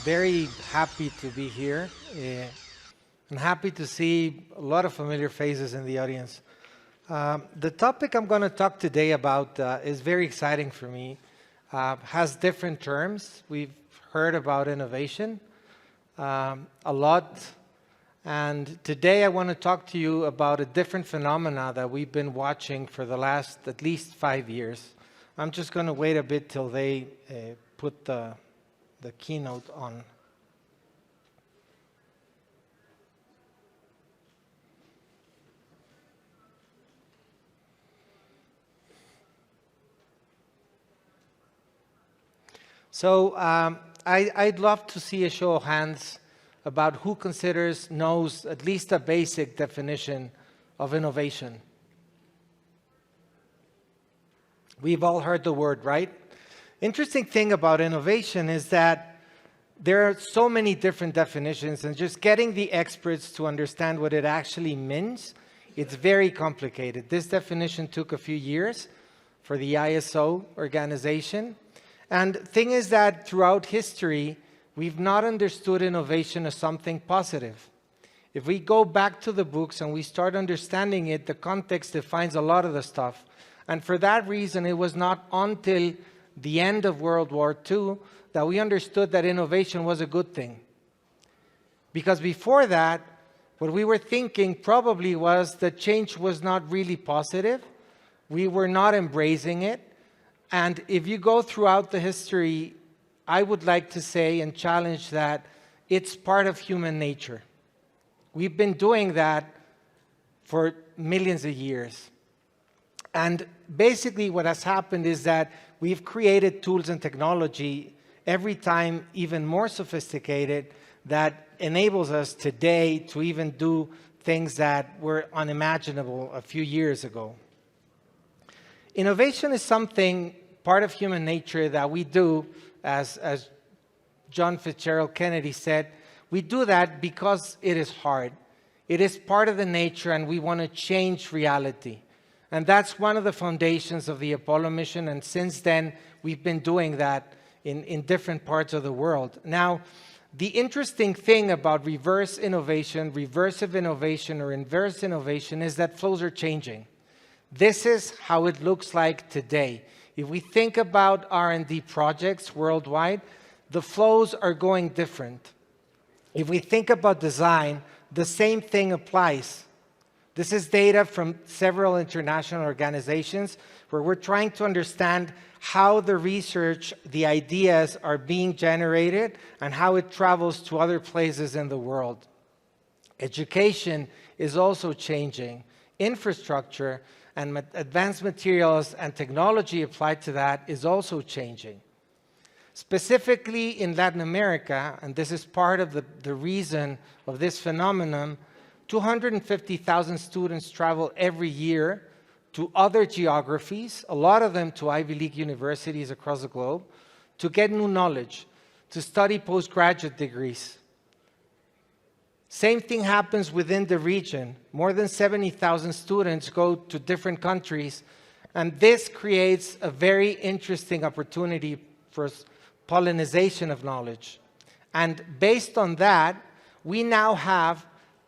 very happy to be here. I'm happy to see a lot of familiar faces in the audience. The topic I'm going to talk today about is very exciting for me. Has different terms. We've heard about innovation a lot. And today I want to talk to you about a different phenomena that we've been watching for the last at least 5 years. I'm just going to wait a bit till they put the keynote on. So I'd love to see a show of hands about who knows at least a basic definition of innovation. We've all heard the word, right? Interesting thing about innovation is that there are so many different definitions, and just getting the experts to understand what it actually means, it's very complicated. This definition took a few years for the ISO organization. And the thing is that throughout history, we've not understood innovation as something positive. If we go back to the books and we start understanding it, the context defines a lot of the stuff. And for that reason, it was not until the end of World War II that we understood that innovation was a good thing. Because before that, what we were thinking probably was that change was not really positive. We were not embracing it. And if you go throughout the history, I would like to say and challenge that it's part of human nature. We've been doing that for millions of years. And basically what has happened is that we've created tools and technology every time even more sophisticated that enables us today to even do things that were unimaginable a few years ago. Innovation is something, part of human nature, that we do, as John Fitzgerald Kennedy said, we do that because it is hard. It is part of the nature, and we want to change reality. And that's one of the foundations of the Apollo mission, and since then, we've been doing that in different parts of the world. Now, the interesting thing about reverse innovation, reversive innovation, or inverse innovation is that flows are changing. This is how it looks like today. If we think about R&D projects worldwide, the flows are going different. If we think about design, the same thing applies. This is data from several international organizations where we're trying to understand how the research, the ideas are being generated and how it travels to other places in the world. Education is also changing. Infrastructure and advanced materials and technology applied to that is also changing. Specifically in Latin America, and this is part of the reason of this phenomenon, 250,000 students travel every year to other geographies, a lot of them to Ivy League universities across the globe, to get new knowledge, to study postgraduate degrees. Same thing happens within the region. More than 70,000 students go to different countries, and this creates a very interesting opportunity for pollination of knowledge. And based on that, we now have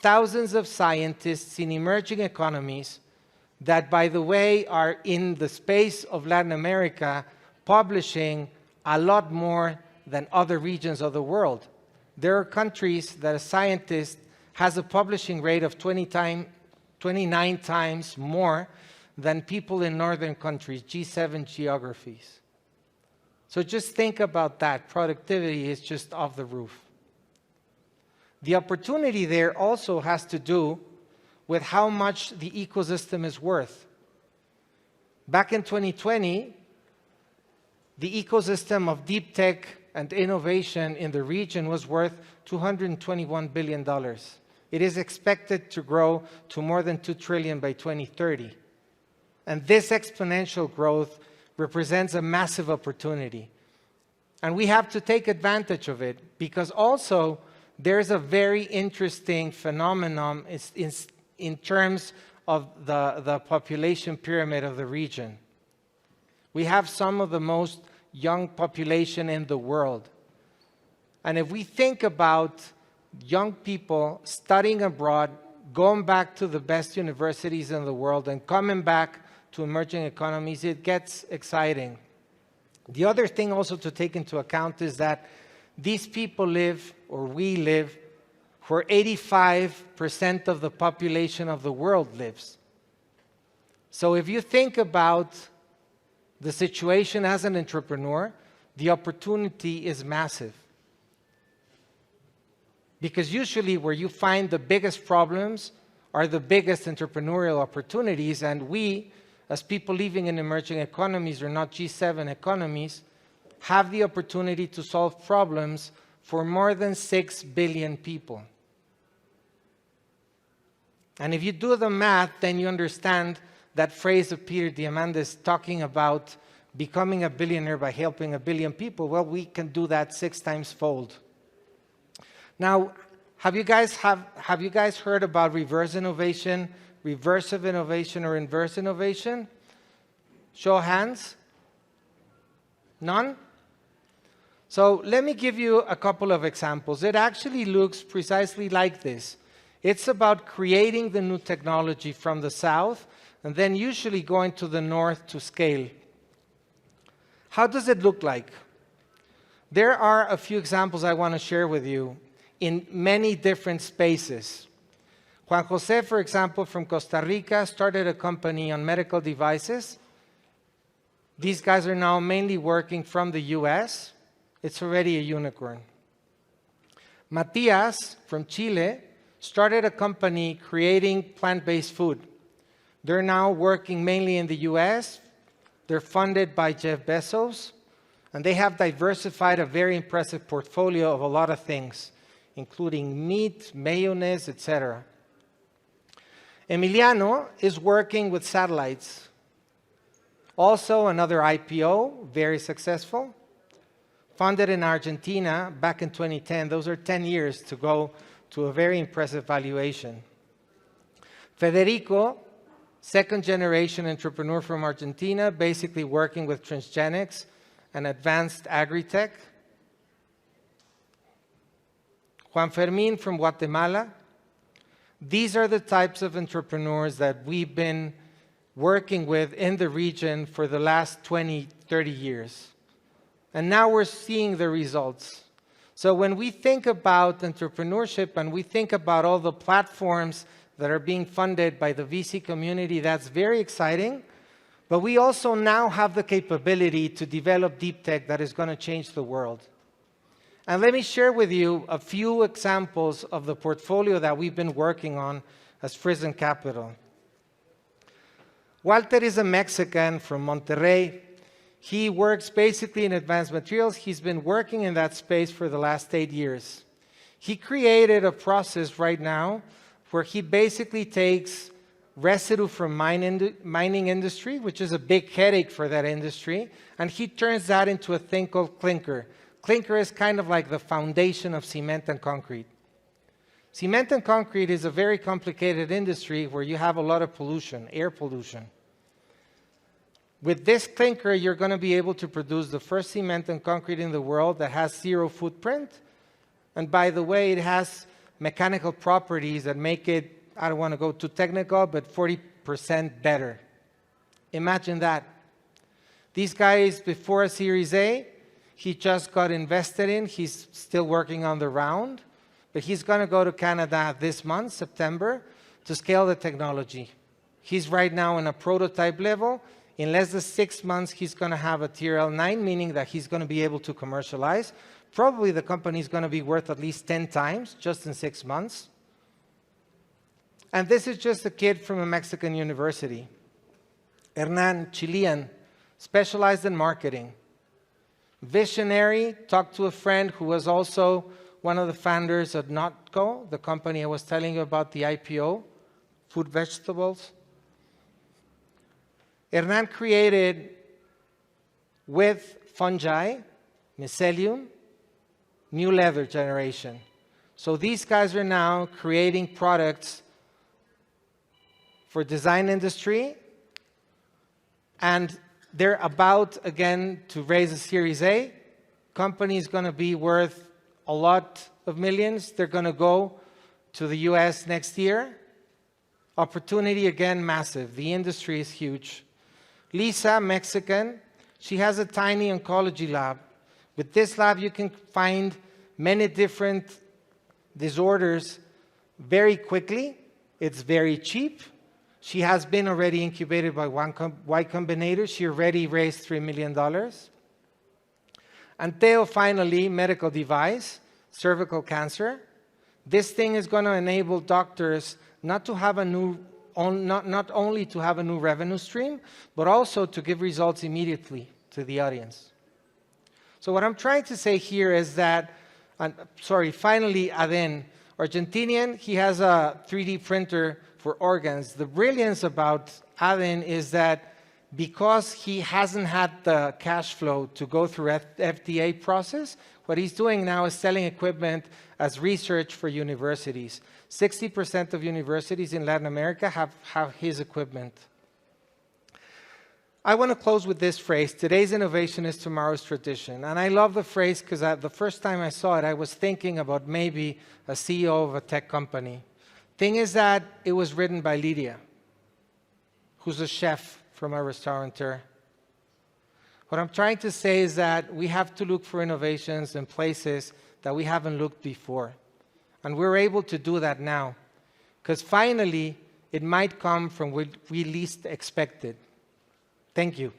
thousands of scientists in emerging economies that, by the way, are in the space of Latin America publishing a lot more than other regions of the world. There are countries that a scientist has a publishing rate of 29 times more than people in northern countries, G7 geographies. So just think about that. Productivity is just off the roof. The opportunity there also has to do with how much the ecosystem is worth. Back in 2020, the ecosystem of deep tech and innovation in the region was worth $221 billion. It is expected to grow to more than $2 trillion by 2030. And this exponential growth represents a massive opportunity. And we have to take advantage of it, because also there's a very interesting phenomenon in terms of the population pyramid of the region. We have some of the most young population in the world. And if we think about young people studying abroad, going back to the best universities in the world and coming back to emerging economies, it gets exciting. The other thing also to take into account is that these people live, or we live, where 85% of the population of the world lives. So if you think about the situation as an entrepreneur, the opportunity is massive. Because usually where you find the biggest problems are the biggest entrepreneurial opportunities, and we, as people living in emerging economies or not G7 economies, have the opportunity to solve problems for more than 6 billion people. And if you do the math, then you understand that phrase of Peter Diamandis talking about becoming a billionaire by helping 1 billion people. Well, we can do that 6 times fold. Now, have you guys heard about reverse innovation, reversive innovation, or inverse innovation? Show of hands. None? So let me give you a couple of examples. It actually looks precisely like this. It's about creating the new technology from the south and then usually going to the north to scale. How does it look like? There are a few examples I want to share with you in many different spaces. Juan Jose, for example, from Costa Rica, started a company on medical devices. These guys are now mainly working from the US. It's already a unicorn. Matias, from Chile, started a company creating plant-based food. They're now working mainly in the US. They're funded by Jeff Bezos, and they have diversified a very impressive portfolio of a lot of things, including meat, mayonnaise, etc. Emiliano is working with satellites. Also another IPO, very successful. Funded in Argentina back in 2010. Those are 10 years to go to a very impressive valuation. Federico, second generation entrepreneur from Argentina, basically working with transgenics and advanced agri-tech. Juan Fermin from Guatemala. These are the types of entrepreneurs that we've been working with in the region for the last 20, 30 years. And now we're seeing the results. So when we think about entrepreneurship and we think about all the platforms that are being funded by the VC community, that's very exciting. But we also now have the capability to develop deep tech that is going to change the world. And let me share with you a few examples of the portfolio that we've been working on as Prison Capital. Walter is a Mexican from Monterrey. He works basically in advanced materials. He's been working in that space for the last 8 years. He created a process right now where he basically takes residue from mining industry, which is a big headache for that industry, and he turns that into a thing called clinker. Clinker is kind of like the foundation of cement and concrete. Cement and concrete is a very complicated industry where you have a lot of pollution, air pollution. With this clinker, you're going to be able to produce the first cement and concrete in the world that has 0 footprint. And by the way, it has mechanical properties that make it, I don't want to go too technical, but 40% better. Imagine that. These guys, before a Series A, he just got invested in. He's still working on the round, but he's going to go to Canada this month, September, to scale the technology. He's right now in a prototype level. In less than 6 months, he's going to have a TRL9, meaning that he's going to be able to commercialize. Probably the company is going to be worth at least 10 times just in 6 months. And this is just a kid from a Mexican university. Hernan, Chilean, specialized in marketing. Visionary, talked to a friend who was also one of the founders of Notco, the company I was telling you about, the IPO, food vegetables. Hernan created with fungi, mycelium, new leather generation. So these guys are now creating products for design industry, and they're about, again, to raise a Series A. Company is going to be worth a lot of millions. They're going to go to the US next year. Opportunity, again, massive. The industry is huge. Lisa, Mexican, she has a tiny oncology lab. With this lab, you can find many different disorders very quickly. It's very cheap. She has been already incubated by Y Combinator. She already raised $3 million. And Theo, finally, medical device, cervical cancer. This thing is going to enable doctors not to have a new, not only to have a new revenue stream, but also to give results immediately to the audience. So what I'm trying to say here is that, finally, Aden, Argentinian, he has a 3D printer for organs. The brilliance about Aden is that because he hasn't had the cash flow to go through FDA process, what he's doing now is selling equipment as research for universities. 60% of universities in Latin America have his equipment. I want to close with this phrase: today's innovation is tomorrow's tradition. And I love the phrase because the first time I saw it, I was thinking about maybe a CEO of a tech company. Thing is that it was written by Lydia, who's a chef from a restaurateur. What I'm trying to say is that we have to look for innovations in places that we haven't looked before. And we're able to do that now, because finally, it might come from where we least expected. Thank you.